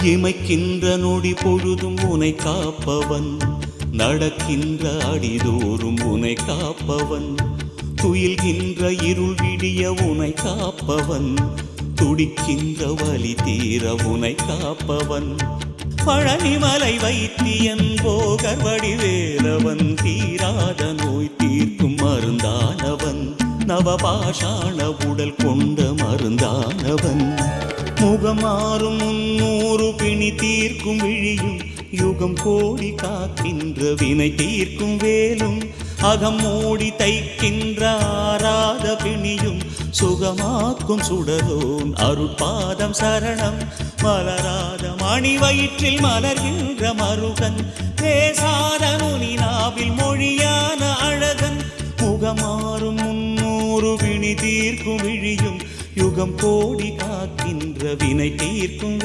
இமைக்கின்ற நொடி பொழுதும் உனை காப்பவன், நடக்கின்ற அடிதோறும் உனை காப்பவன், துயில்கின்ற இருள் விடிய உனை காப்பவன், துடிக்கின்ற வலி தீர உனை காப்பவன். பழனிமலை வைத்தியன் போகர் வடிவேலவன், தீராத நோய் தீர்க்கும் மருந்தானவன், நவபாஷாண உடல் கொண்ட மருந்தானவன். முகமாறும் 300 பிணி தீர்க்கும் விழியும், யுகம் கோடி காக்கின்ற வினை தீர்க்கும் வேலும், அகம் மூடி தைக்கின்ற ஆராத பிணியும், சுகமாக்கும் சுடரோன் அருட்பாதம் சரணம். மலராத மணி வயிற்றில் மலர்கின்ற மருகன், பேசாத நுனினாவில் மொழியான அழகன். முகமாறும் 300 பிணி தீர்க்கும் விழியும், யுகம் கோடி காக்கின்ற வினை தீர்க்கும்